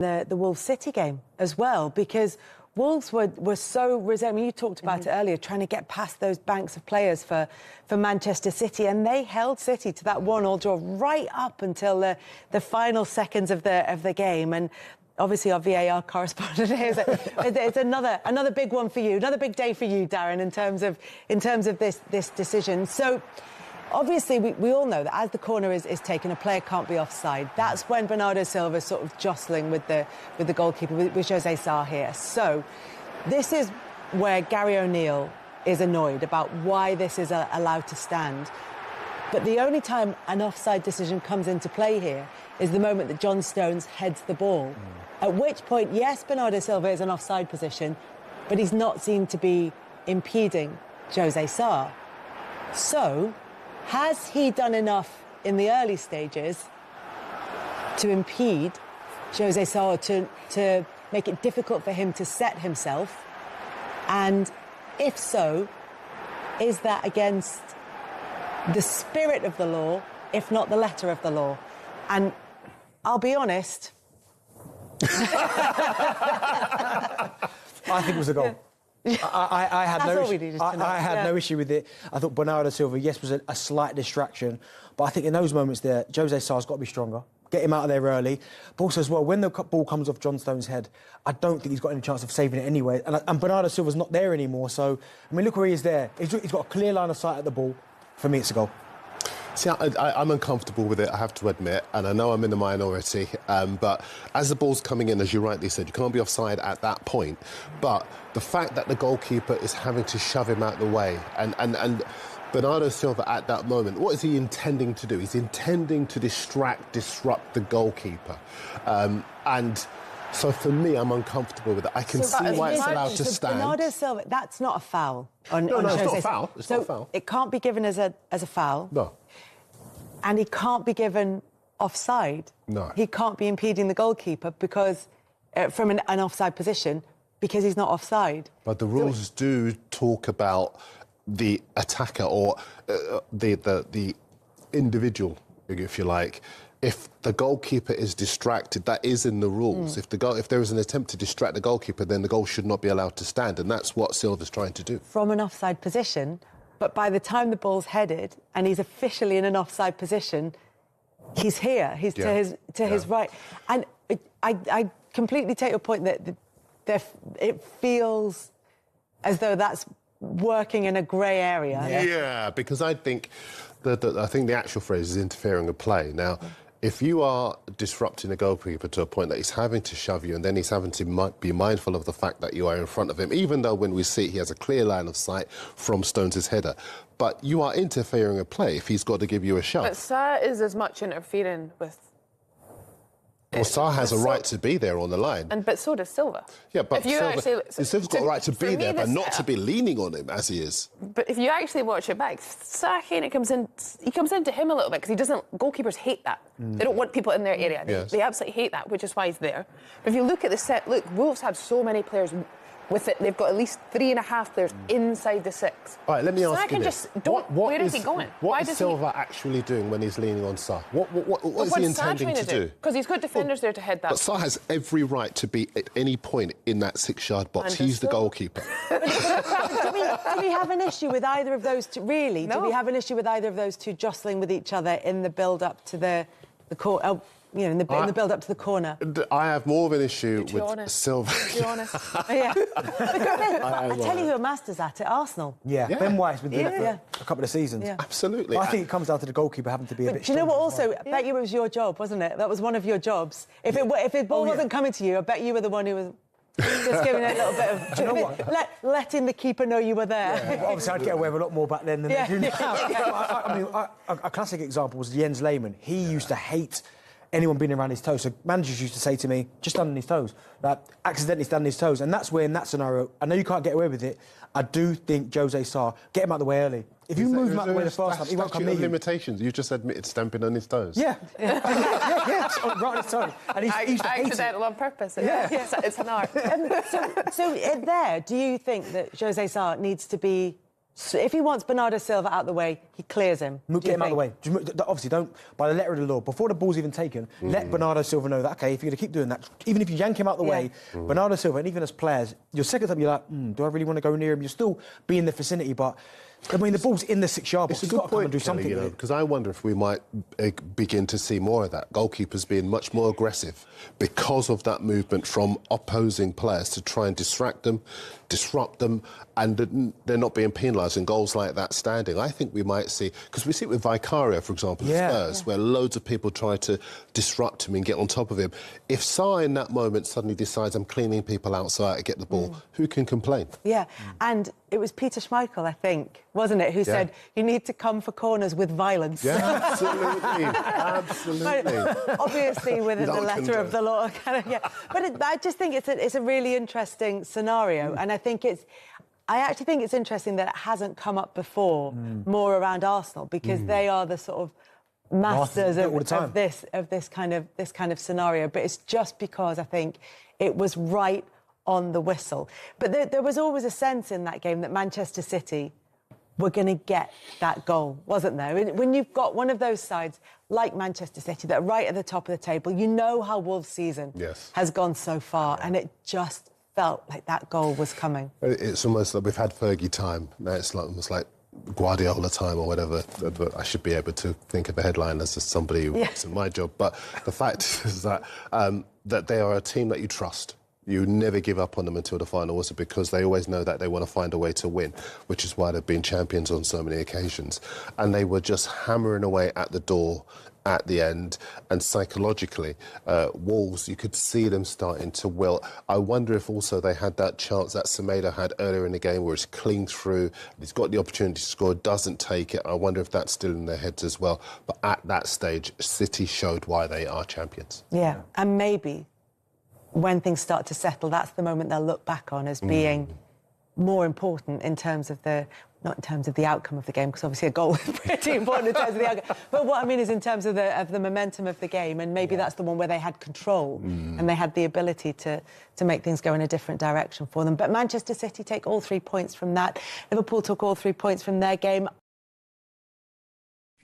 the Wolves City game as well, because Wolves were so resilient. I mean, you talked about it earlier, trying to get past those banks of players for Manchester City, and they held City to that 1-1 draw right up until the final seconds of the game. And obviously, our VAR correspondent here, it's another big one for you, another big day for you, Darren, in terms of this decision. So, obviously, we all know that as the corner is taken, a player can't be offside. That's when Bernardo Silva is sort of jostling with the goalkeeper, with José Sá here. So, this is where Gary O'Neill is annoyed about why this is allowed to stand. But the only time an offside decision comes into play here is the moment that John Stones heads the ball. At which point, yes, Bernardo Silva is in offside position, but he's not seen to be impeding José Sá. So, has he done enough in the early stages to impede José Sá, to make it difficult for him to set himself? And if so, is that against the spirit of the law, if not the letter of the law? And I'll be honest, I think it was a goal. I had no issue with it. I thought Bernardo Silva, yes, was a slight distraction, but I think in those moments there, José Sá's got to be stronger. Get him out of there early. But also as well, when the ball comes off John Stones' head, I don't think he's got any chance of saving it anyway. And Bernardo Silva's not there anymore. So, I mean, look where he is there. He's got a clear line of sight at the ball. For me, it's a goal. See, I'm uncomfortable with it, I have to admit, and I know I'm in the minority, but as the ball's coming in, as you rightly said, you can't be offside at that point. But the fact that the goalkeeper is having to shove him out the way, and Bernardo Silva at that moment, what is he intending to do? He's intending to disrupt the goalkeeper. And so for me, I'm uncomfortable with it. I can see why it's allowed to stand. Bernardo Silva, that's not a foul. No, it's not a foul. It's not a foul. It can't be given as a foul. No. And he can't be given offside. No. He can't be impeding the goalkeeper because from an offside position because he's not offside. But the rules do talk about the attacker or the individual, if you like. If the goalkeeper is distracted, that is in the rules. If there is an attempt to distract the goalkeeper, then the goal should not be allowed to stand, and that's what Silva's trying to do. From an offside position, but by the time the ball's headed and he's officially in an offside position, he's here. He's to his right, and I completely take your point that it feels as though that's working in a grey area. Yeah, because I think the actual phrase is interfering with play. Now, if you are disrupting a goalkeeper to a point that he's having to shove you and then he's having to be mindful of the fact that you are in front of him, even though when we see it, he has a clear line of sight from Stones' header, but you are interfering with play if he's got to give you a shove. But Sá is as much interfering with... Well, Sá has a right to be there on the line. But so does Silva. Yeah, but Silva's got a right to be there, but not to be leaning on him as he is. But if you actually watch it back, Sá kind of comes into him a little bit because goalkeepers hate that. They don't want people in their area. They absolutely hate that, which is why he's there. But if you look at the set, Wolves have so many players with it. They've got at least 3.5 players inside the 6. All right, let me ask you this. Where is he going? What is Silva actually doing when he's leaning on Sá? What is he intending to do? Because he's got defenders there to head that. But Sá has every right to be at any point in that 6-yard box. He's the goalkeeper. Do we have an issue with either of those two? Really? No. Do we have an issue with either of those two jostling with each other in the build-up to the court? In the build-up to the corner. I have more of an issue with Silva. To be honest. Yeah. I tell you who are masters at it, Arsenal. Yeah. Ben White's been doing it for a couple of seasons. Yeah. Absolutely. But I think it comes down to the goalkeeper having to be a bit Do you know what stronger also? I bet you it was your job, wasn't it? That was one of your jobs. If the ball wasn't coming to you, I bet you were the one who was... Just giving it a little bit of... Do you know what? Letting the keeper know you were there. Yeah, obviously, I'd get away with a lot more back then than they do now. I mean, a classic example was Jens Lehmann. He used to hate anyone being around his toes. So managers used to say to me, just stand on his toes. Like, accidentally stand on his toes. And that's where, in that scenario, I know you can't get away with it. I do think José Sá, get him out of the way early. If you move him out of the way the first time, he won't come near you. Limitations. You just admitted stamping on his toes. Yeah. Right on his toe. And he's accidental on purpose. It's an art. So there, do you think that José Sá needs to be So if he wants Bernardo Silva out the way, he clears him. Get him out of the way. Obviously, don't, by the letter of the law, before the ball's even taken, let Bernardo Silva know that, OK, if you're going to keep doing that, even if you yank him out the way, Bernardo Silva, and even as players, your second time, you're like, do I really want to go near him? You'll still be in the vicinity, but... I mean, the ball's in the 6-yard box. It's a good point, Kelly, because I wonder if we might begin to see more of that. Goalkeepers being much more aggressive because of that movement from opposing players to try and distract them, disrupt them, and they're not being penalised in goals like that standing. I think we might see, because we see it with Vicario, for example, at Spurs, where loads of people try to disrupt him and get on top of him. If Sarr in that moment suddenly decides I'm cleaning people outside to get the ball, who can complain? Yeah, and it was Peter Schmeichel, I think, wasn't it, who said, you need to come for corners with violence. Yeah, absolutely, absolutely. Obviously, within the letter of the law. But I just think it's a really interesting scenario, and I actually think it's interesting that it hasn't come up before more around Arsenal, because they are the sort of masters of this kind of scenario. But it's just because I think it was right on the whistle. But there was always a sense in that game that Manchester City were going to get that goal, wasn't there? When you've got one of those sides like Manchester City that are right at the top of the table, you know how Wolves' season has gone so far, and it just felt like that goal was coming. It's almost like we've had Fergie time. Now it's almost like Guardiola time or whatever. But I should be able to think of a headline as just somebody who works in my job. But the fact is that that they are a team that you trust. You never give up on them until the final whistle, because they always know that they want to find a way to win, which is why they've been champions on so many occasions. And they were just hammering away at the door at the end. And psychologically, Wolves, you could see them starting to wilt. I wonder if also they had that chance that Semedo had earlier in the game where it's clean through, he's got the opportunity to score, doesn't take it. I wonder if that's still in their heads as well. But at that stage, City showed why they are champions. Yeah, and maybe when things start to settle, that's the moment they'll look back on as being more important in terms of not in terms of the outcome of the game, because obviously a goal is pretty important in terms of the outcome. But what I mean is in terms of the momentum of the game, and maybe that's the one where they had control and they had the ability to make things go in a different direction for them. But Manchester City take all 3 points from that. Liverpool took all 3 points from their game.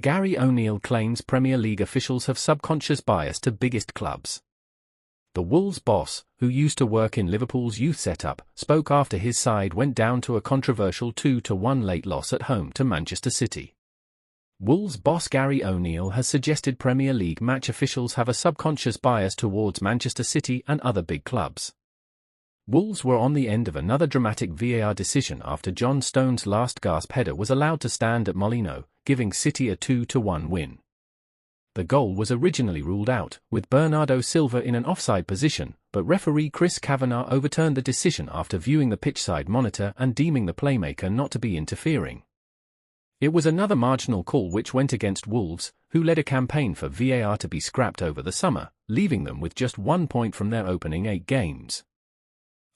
Gary O'Neill claims Premier League officials have subconscious bias to biggest clubs. The Wolves boss, who used to work in Liverpool's youth setup, spoke after his side went down to a controversial 2-1 late loss at home to Manchester City. Wolves boss Gary O'Neill has suggested Premier League match officials have a subconscious bias towards Manchester City and other big clubs. Wolves were on the end of another dramatic VAR decision after John Stones' last-gasp header was allowed to stand at Molineux, giving City a 2-1 win. The goal was originally ruled out, with Bernardo Silva in an offside position, but referee Chris Kavanagh overturned the decision after viewing the pitchside monitor and deeming the playmaker not to be interfering. It was another marginal call which went against Wolves, who led a campaign for VAR to be scrapped over the summer, leaving them with just 1 point from their opening 8 games.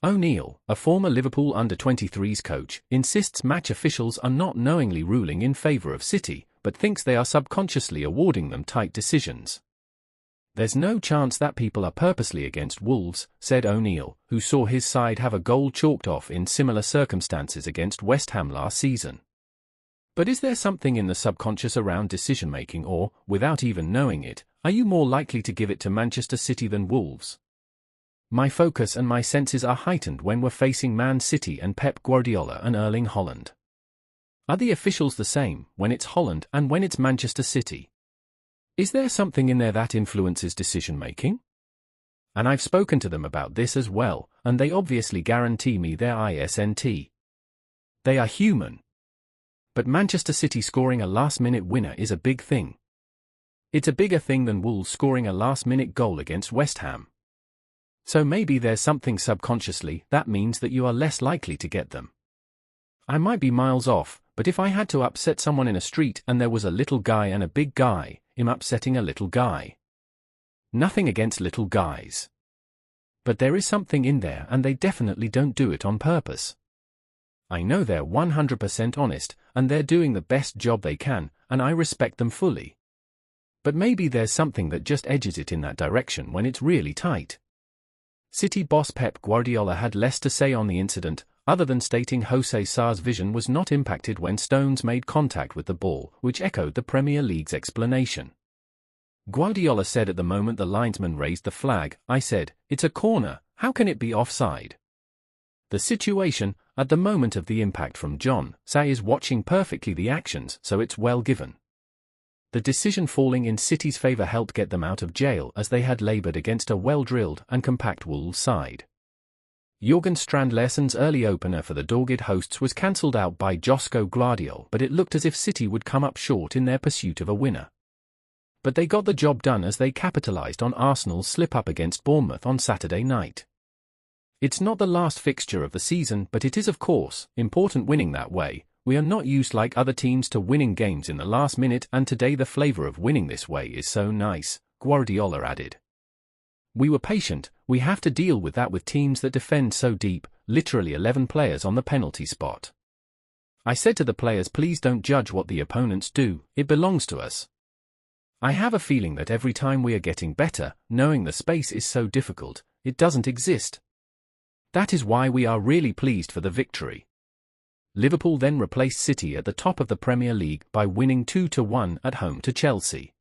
O'Neill, a former Liverpool under-23s coach, insists match officials are not knowingly ruling in favour of City, but thinks they are subconsciously awarding them tight decisions. There's no chance that people are purposely against Wolves, said O'Neill, who saw his side have a goal chalked off in similar circumstances against West Ham last season. But is there something in the subconscious around decision-making, or, without even knowing it, are you more likely to give it to Manchester City than Wolves? My focus and my senses are heightened when we're facing Man City and Pep Guardiola and Erling Haaland. Are the officials the same when it's Haaland and when it's Manchester City? Is there something in there that influences decision-making? And I've spoken to them about this as well, and they obviously guarantee me their ISNT. They are human. But Manchester City scoring a last-minute winner is a big thing. It's a bigger thing than Wolves scoring a last-minute goal against West Ham. So maybe there's something subconsciously that means that you are less likely to get them. I might be miles off, but if I had to upset someone in a street and there was a little guy and a big guy, I'm upsetting a little guy. Nothing against little guys. But there is something in there, and they definitely don't do it on purpose. I know they're 100% honest, and they're doing the best job they can, and I respect them fully. But maybe there's something that just edges it in that direction when it's really tight. City boss Pep Guardiola had less to say on the incident, other than stating Jose Sá's vision was not impacted when Stones made contact with the ball, which echoed the Premier League's explanation. Guardiola said at the moment the linesman raised the flag, "I said, it's a corner, how can it be offside?" The situation, at the moment of the impact from John, Sa is watching perfectly the actions, so it's well given. The decision falling in City's favour helped get them out of jail as they had laboured against a well-drilled and compact Wolves side. Jurgen Strand Larsson's early opener for the dogged hosts was cancelled out by Josko Gvardiol, but it looked as if City would come up short in their pursuit of a winner. But they got the job done as they capitalised on Arsenal's slip-up against Bournemouth on Saturday night. It's not the last fixture of the season, but it is of course important winning that way. We are not used like other teams to winning games in the last minute, and today the flavour of winning this way is so nice, Guardiola added. We were patient, we have to deal with that with teams that defend so deep, literally 11 players on the penalty spot. I said to the players, please don't judge what the opponents do, it belongs to us. I have a feeling that every time we are getting better, knowing the space is so difficult, it doesn't exist. That is why we are really pleased for the victory. Liverpool then replaced City at the top of the Premier League by winning 2-1 at home to Chelsea.